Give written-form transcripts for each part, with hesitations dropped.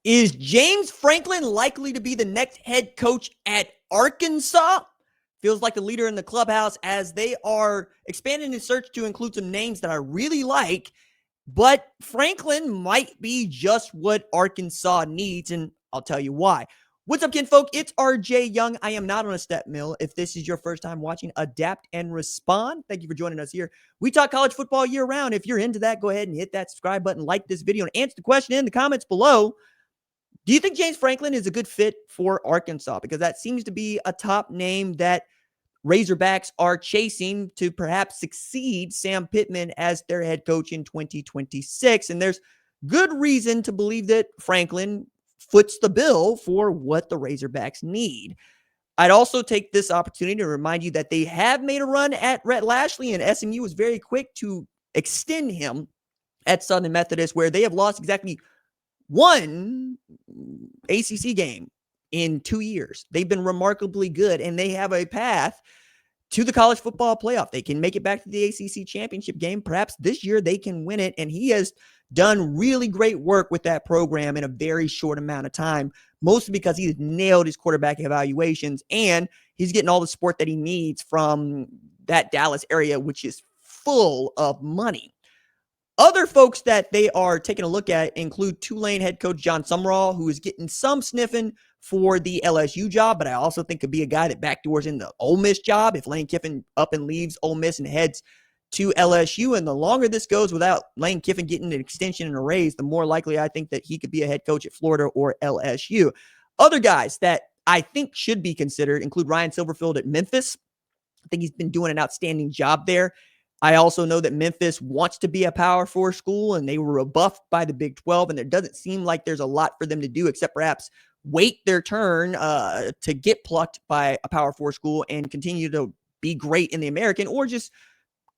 Is James Franklin likely to be the next head coach at Arkansas? Feels like the leader in the clubhouse as they are expanding the search to include some names that I really like. But Franklin might be just what Arkansas needs, and I'll tell you why. What's up, kinfolk? It's RJ Young. I am not on a step mill. If this is your first time watching Adapt and Respond, thank you for joining us here. We talk college football year round. If you're into that, go ahead and hit that subscribe button, like this video, and answer the question in the comments below. Do you think James Franklin is a good fit for Arkansas? Because that seems to be a top name that Razorbacks are chasing to perhaps succeed Sam Pittman as their head coach in 2026. And there's good reason to believe that Franklin foots the bill for what the Razorbacks need. I'd also take this opportunity to remind you that they have made a run at Rhett Lashley, and SMU was very quick to extend him at Southern Methodist, where they have lost exactly one ACC game in 2 years. They've been remarkably good, and they have a path to the college football playoff. They can make it back to the ACC championship game. Perhaps this year they can win it, and he has done really great work with that program in a very short amount of time, mostly because he's nailed his quarterback evaluations, and he's getting all the support that he needs from that Dallas area, which is full of money. Other folks that they are taking a look at include Tulane head coach John Sumrall, who is getting some sniffing for the LSU job, but I also think could be a guy that backdoors in the Ole Miss job if Lane Kiffin up and leaves Ole Miss and heads to LSU. And the longer this goes without Lane Kiffin getting an extension and a raise, the more likely I think that he could be a head coach at Florida or LSU. Other guys that I think should be considered include Ryan Silverfield at Memphis. I think he's been doing an outstanding job there. I also know that Memphis wants to be a Power 4 school, and they were rebuffed by the Big 12, and it doesn't seem like there's a lot for them to do except perhaps wait their turn to get plucked by a Power 4 school and continue to be great in the American, or just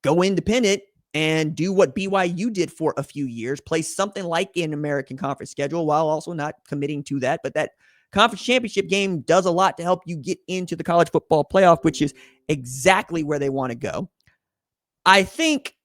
go independent and do what BYU did for a few years, play something like an American Conference schedule while also not committing to that. But that conference championship game does a lot to help you get into the college football playoff, which is exactly where they want to go. I think,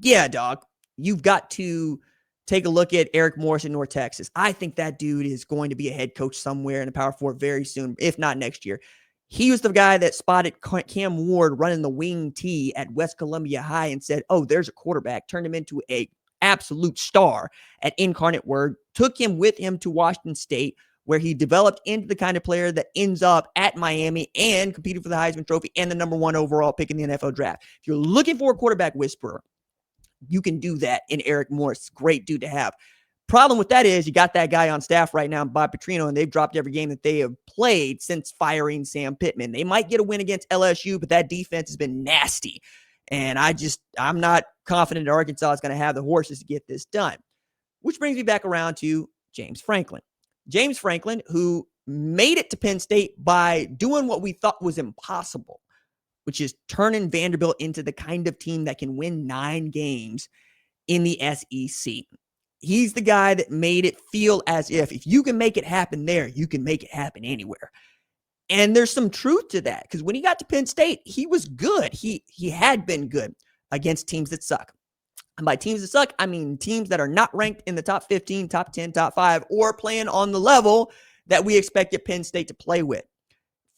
yeah, dog, you've got to take a look at Eric Morris in North Texas. I think that dude is going to be a head coach somewhere in the Power 4 very soon, if not next year. He was the guy that spotted Cam Ward running the wing tee at West Columbia High and said, oh, there's a quarterback, turned him into a absolute star at Incarnate Word, took him with him to Washington State, where he developed into the kind of player that ends up at Miami and competed for the Heisman Trophy and the number 1 overall pick in the NFL draft. If you're looking for a quarterback whisperer, you can do that in Eric Morris. Great dude to have. Problem with that is you got that guy on staff right now, Bob Petrino, and they've dropped every game that they have played since firing Sam Pittman. They might get a win against LSU, but that defense has been nasty. And I'm not confident Arkansas is going to have the horses to get this done. Which brings me back around to James Franklin. James Franklin, who made it to Penn State by doing what we thought was impossible, which is turning Vanderbilt into the kind of team that can win 9 games in the SEC. He's the guy that made it feel as if you can make it happen there, you can make it happen anywhere. And there's some truth to that, because when he got to Penn State, he was good. He had been good against teams that suck. And by teams that suck, I mean teams that are not ranked in the top 15, top 10, top 5, or playing on the level that we expected Penn State to play with.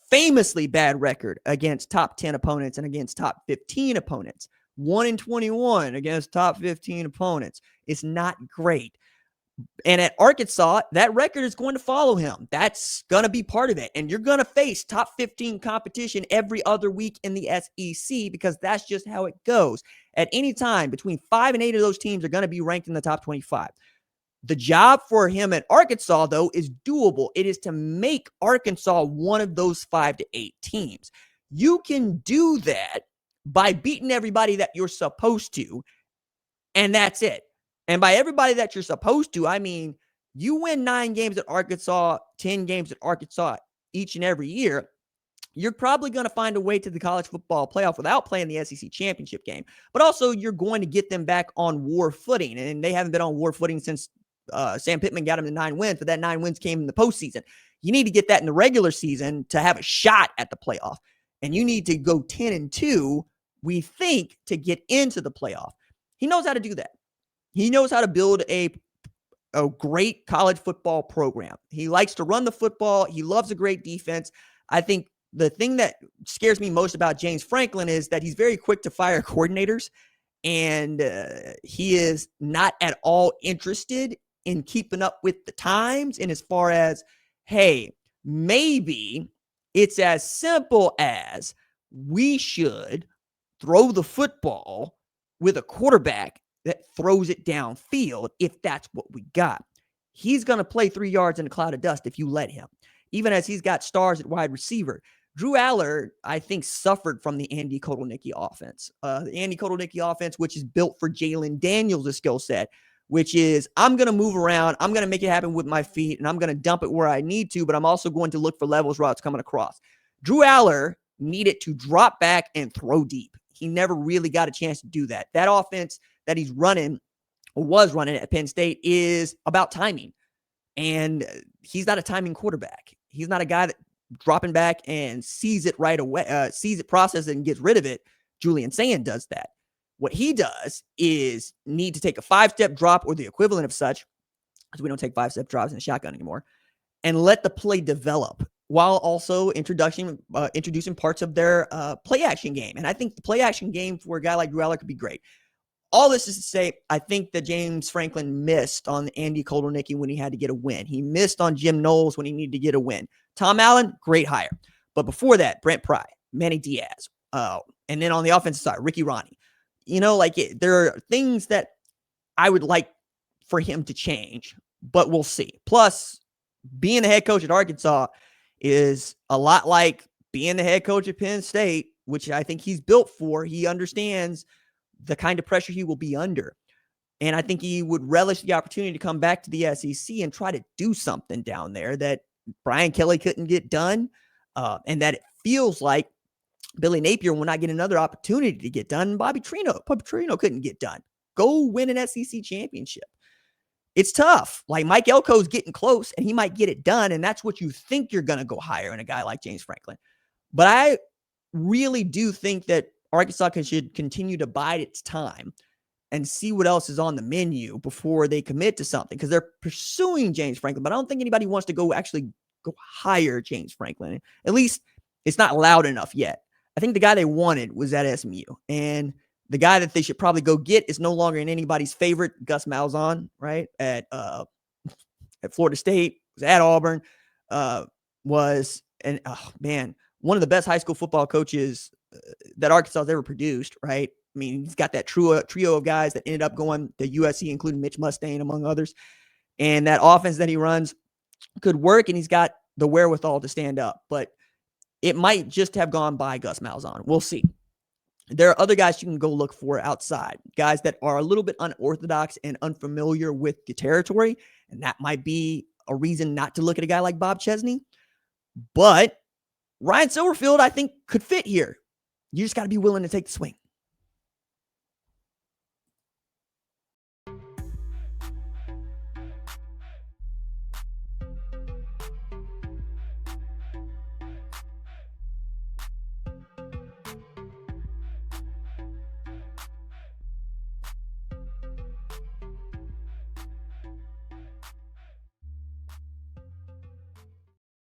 Famously bad record against top 10 opponents and against top 15 opponents. 1-21 against top 15 opponents. It's not great. And at Arkansas, that record is going to follow him. That's going to be part of it. And you're going to face top 15 competition every other week in the SEC, because that's just how it goes. At any time, between 5 and 8 of those teams are going to be ranked in the top 25. The job for him at Arkansas, though, is doable. It is to make Arkansas one of those 5 to 8 teams. You can do that by beating everybody that you're supposed to, and that's it. And by everybody that you're supposed to, I mean, you win 9 games at Arkansas, 10 games at Arkansas each and every year, you're probably going to find a way to the college football playoff without playing the SEC championship game. But also, you're going to get them back on war footing. And they haven't been on war footing since Sam Pittman got them to 9 wins, but that 9 wins came in the postseason. You need to get that in the regular season to have a shot at the playoff. And you need to go 10-2, we think, to get into the playoff. He knows how to do that. He knows how to build a a great college football program. He likes to run the football. He loves a great defense. I think the thing that scares me most about James Franklin is that he's very quick to fire coordinators, and he is not at all interested in keeping up with the times. And as far as, hey, maybe it's as simple as we should throw the football with a quarterback that throws it downfield if that's what we got. He's going to play 3 yards in a cloud of dust if you let him, even as he's got stars at wide receiver. Drew Aller, I think, suffered from the Andy Kotelnicki offense. The Andy Kotelnicki offense, which is built for Jalen Daniels' skill set, which is I'm going to move around, I'm going to make it happen with my feet, and I'm going to dump it where I need to, but I'm also going to look for levels routes coming across. Drew Aller needed to drop back and throw deep. He never really got a chance to do that. That offense that he's running or was running at Penn State is about timing. And he's not a timing quarterback. He's not a guy that dropping back and sees it right away, sees it, processes it, and gets rid of it. Julian Sand does that. What he does is need to take a 5-step drop or the equivalent of such, because we don't take 5-step drops in the shotgun anymore, and let the play develop while also introducing parts of their play action game. And I think the play action game for a guy like Drew Aller could be great. All this is to say, I think that James Franklin missed on Andy Kotelnicki when he had to get a win. He missed on Jim Knowles when he needed to get a win. Tom Allen, great hire. But before that, Brent Pry, Manny Diaz, and then on the offensive side, Ricky Ronnie. There are things that I would like for him to change, but we'll see. Plus, being the head coach at Arkansas is a lot like being the head coach at Penn State, which I think he's built for. He understands the kind of pressure he will be under. And I think he would relish the opportunity to come back to the SEC and try to do something down there that Brian Kelly couldn't get done, and that it feels like Billy Napier will not get another opportunity to get done. Bobby Petrino couldn't get done. Go win an SEC championship. It's tough. Like Mike Elko's getting close, and he might get it done, and that's what you think you're going to go hire in a guy like James Franklin. But I really do think that Arkansas should continue to bide its time and see what else is on the menu before they commit to something, because they're pursuing James Franklin, but I don't think anybody wants to go hire James Franklin. At least it's not loud enough yet. I think the guy they wanted was at SMU, and the guy that they should probably go get is no longer in anybody's favorite. Gus Malzahn, right, at Florida State, was at Auburn, one of the best high school football coaches that Arkansas has ever produced, right? I mean, he's got that trio of guys that ended up going to USC, including Mitch Mustain, among others. And that offense that he runs could work, and he's got the wherewithal to stand up. But it might just have gone by Gus Malzahn. We'll see. There are other guys you can go look for outside, guys that are a little bit unorthodox and unfamiliar with the territory, and that might be a reason not to look at a guy like Bob Chesney. But Ryan Silverfield, I think, could fit here. You just got to be willing to take the swing.